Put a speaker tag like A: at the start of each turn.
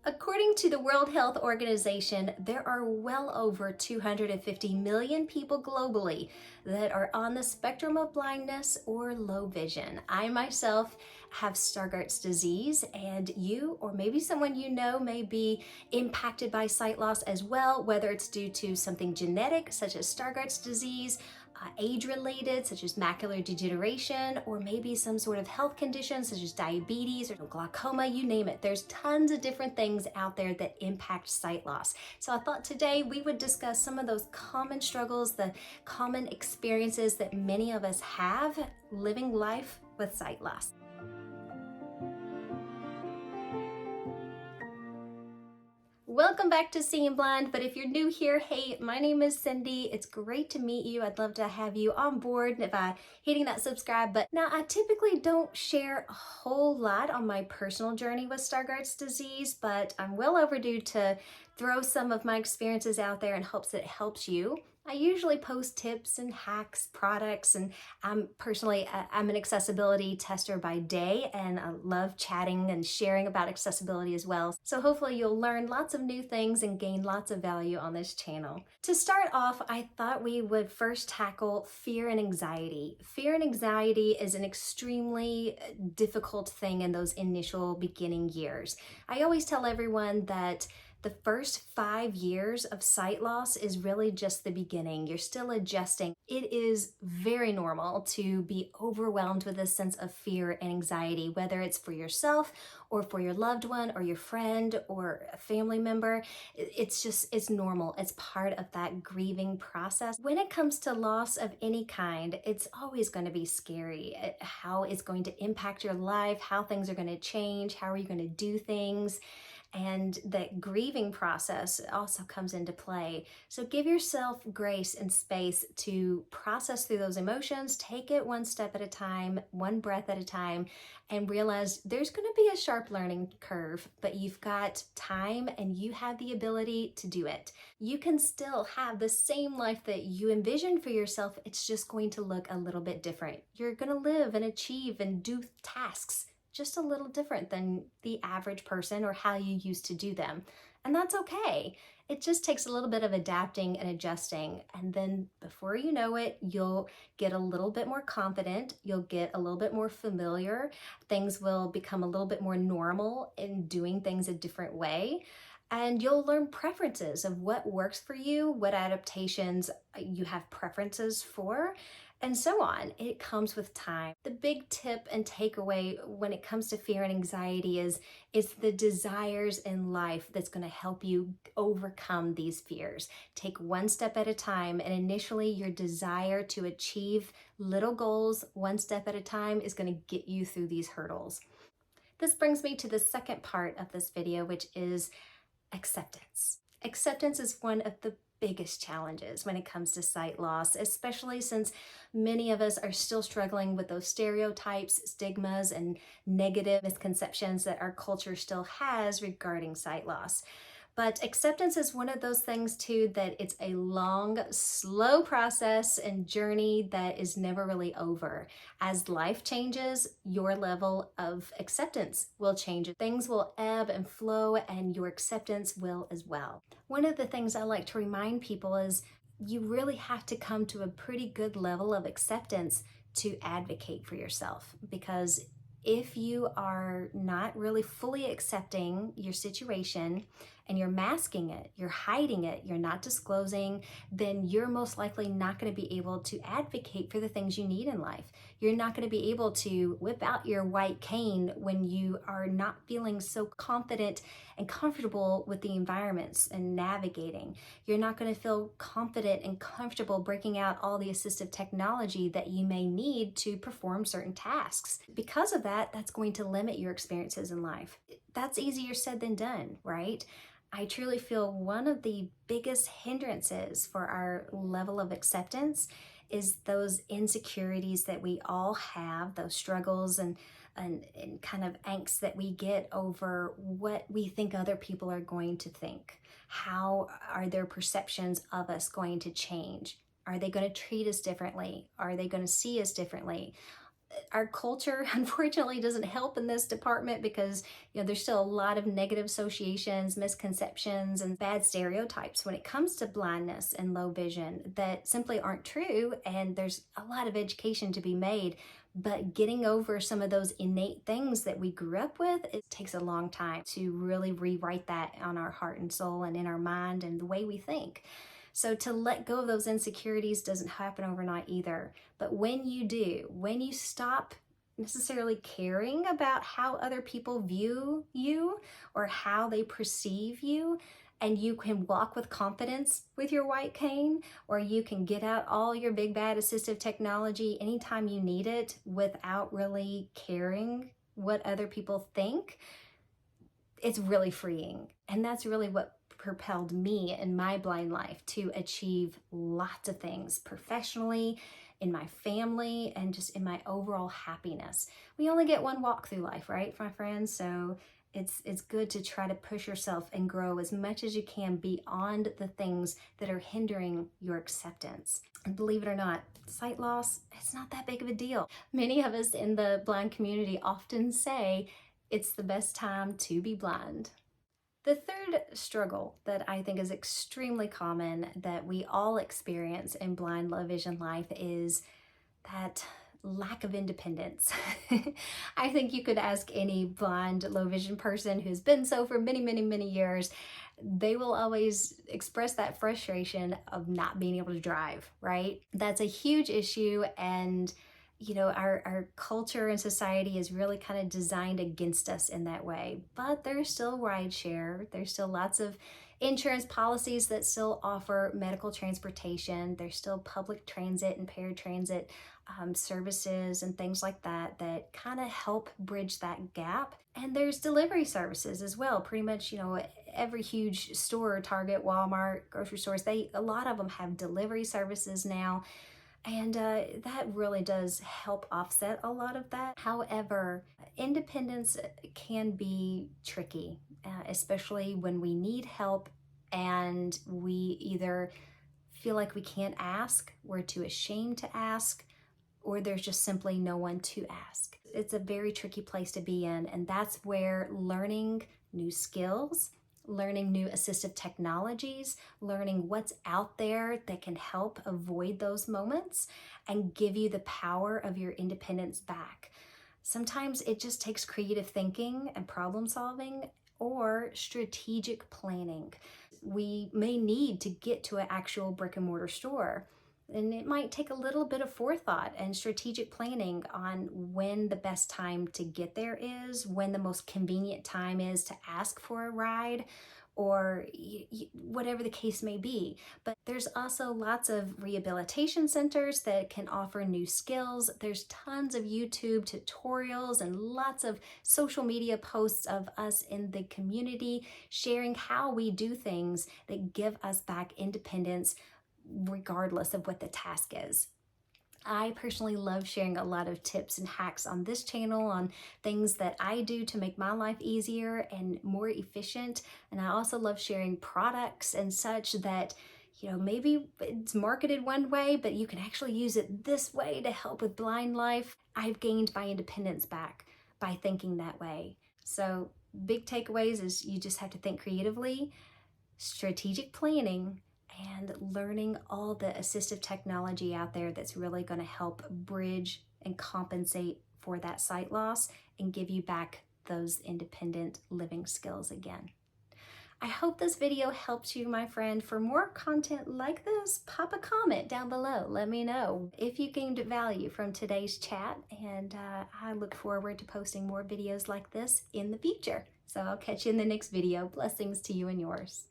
A: According to the World Health Organization, there are well over 250 million people globally that are on the spectrum of blindness or low vision. I myself have Stargardt's disease, and you or maybe someone you know may be impacted by sight loss as well, whether it's due to something genetic such as Stargardt's disease, age-related such as macular degeneration, or maybe some sort of health condition such as diabetes or glaucoma, you name it. There's tons of different things out there that impact sight loss. So I thought today we would discuss some of those common struggles, the common experiences that many of us have living life with sight loss. Welcome back to Seeing Blind, but if you're new here, hey, my name is Cindy. It's great to meet you. I'd love to have you on board by hitting that subscribe button. Now, I typically don't share a whole lot on my personal journey with Stargardt's disease, but I'm well overdue to throw some of my experiences out there in hopes that it helps you. I usually post tips and hacks, products, and I'm an accessibility tester by day, and I love chatting and sharing about accessibility as well. So hopefully you'll learn lots of new things and gain lots of value on this channel. To start off, I thought we would first tackle fear and anxiety. Fear and anxiety is an extremely difficult thing in those initial beginning years. I always tell everyone that the first 5 years of sight loss is really just the beginning. You're still adjusting. It is very normal to be overwhelmed with a sense of fear and anxiety, whether it's for yourself or for your loved one or your friend or a family member. It's normal. It's part of that grieving process. When it comes to loss of any kind, it's always going to be scary. How it's going to impact your life, how things are going to change, how are you going to do things. And that grieving process also comes into play. So give yourself grace and space to process through those emotions, take it one step at a time, one breath at a time, and realize there's going to be a sharp learning curve, but you've got time and you have the ability to do it. You can still have the same life that you envisioned for yourself. It's just going to look a little bit different. You're going to live and achieve and do tasks just a little different than the average person or how you used to do them. And that's okay. It just takes a little bit of adapting and adjusting. And then before you know it, you'll get a little bit more confident. You'll get a little bit more familiar. Things will become a little bit more normal in doing things a different way. And you'll learn preferences of what works for you, what adaptations you have preferences for, and so on. It comes with time. The big tip and takeaway when it comes to fear and anxiety is it's the desires in life that's going to help you overcome these fears. Take one step at a time, and initially your desire to achieve little goals one step at a time is going to get you through these hurdles. This brings me to the second part of this video, which is acceptance. Acceptance is one of the biggest challenges when it comes to sight loss, especially since many of us are still struggling with those stereotypes, stigmas, and negative misconceptions that our culture still has regarding sight loss. But acceptance is one of those things too that it's a long, slow process and journey that is never really over. As life changes, your level of acceptance will change. Things will ebb and flow, and your acceptance will as well. One of the things I like to remind people is you really have to come to a pretty good level of acceptance to advocate for yourself, because if you are not really fully accepting your situation and you're masking it, you're hiding it, you're not disclosing, then you're most likely not going to be able to advocate for the things you need in life. You're not going to be able to whip out your white cane when you are not feeling so confident and comfortable with the environments and navigating. You're not going to feel confident and comfortable breaking out all the assistive technology that you may need to perform certain tasks. Because of that, that's going to limit your experiences in life. That's easier said than done, right? I truly feel one of the biggest hindrances for our level of acceptance is those insecurities that we all have, those struggles and kind of angst that we get over what we think other people are going to think. How are their perceptions of us going to change? Are they going to treat us differently? Are they going to see us differently? Our culture unfortunately doesn't help in this department because there's still a lot of negative associations, misconceptions, and bad stereotypes when it comes to blindness and low vision that simply aren't true, and there's a lot of education to be made. But getting over some of those innate things that we grew up with, it takes a long time to really rewrite that on our heart and soul and in our mind and the way we think. So to let go of those insecurities doesn't happen overnight either. But when you do, when you stop necessarily caring about how other people view you or how they perceive you, and you can walk with confidence with your white cane, or you can get out all your big bad assistive technology anytime you need it without really caring what other people think, it's really freeing. And that's really what propelled me in my blind life to achieve lots of things professionally, in my family, and just in my overall happiness. We only get one walk through life, right, my friends? So it's good to try to push yourself and grow as much as you can beyond the things that are hindering your acceptance. And believe it or not, sight loss, it's not that big of a deal. Many of us in the blind community often say it's the best time to be blind. The third struggle that I think is extremely common that we all experience in blind low vision life is that lack of independence. I think you could ask any blind low vision person who's been so for many, many, many years, they will always express that frustration of not being able to drive, right? That's a huge issue, and our culture and society is really kind of designed against us in that way. But there's still rideshare. There's still lots of insurance policies that still offer medical transportation. There's still public transit and paratransit services and things like that that kind of help bridge that gap. And there's delivery services as well. Pretty much, every huge store, Target, Walmart, grocery stores, a lot of them have delivery services now. And that really does help offset a lot of that. However, independence can be tricky, especially when we need help and we either feel like we can't ask, we're too ashamed to ask, or there's just simply no one to ask. It's a very tricky place to be in, and that's where learning new skills, learning new assistive technologies, learning what's out there that can help avoid those moments and give you the power of your independence back. Sometimes it just takes creative thinking and problem solving or strategic planning. We may need to get to an actual brick and mortar store, and it might take a little bit of forethought and strategic planning on when the best time to get there is, when the most convenient time is to ask for a ride, or whatever the case may be. But there's also lots of rehabilitation centers that can offer new skills. There's tons of YouTube tutorials and lots of social media posts of us in the community sharing how we do things that give us back independence regardless of what the task is. I personally love sharing a lot of tips and hacks on this channel on things that I do to make my life easier and more efficient. And I also love sharing products and such that, maybe it's marketed one way, but you can actually use it this way to help with blind life. I've gained my independence back by thinking that way. So big takeaways is you just have to think creatively, strategic planning, and learning all the assistive technology out there that's really going to help bridge and compensate for that sight loss and give you back those independent living skills again. I hope this video helps you, my friend. For more content like this, pop a comment down below. Let me know if you gained value from today's chat, and I look forward to posting more videos like this in the future. So I'll catch you in the next video. Blessings to you and yours.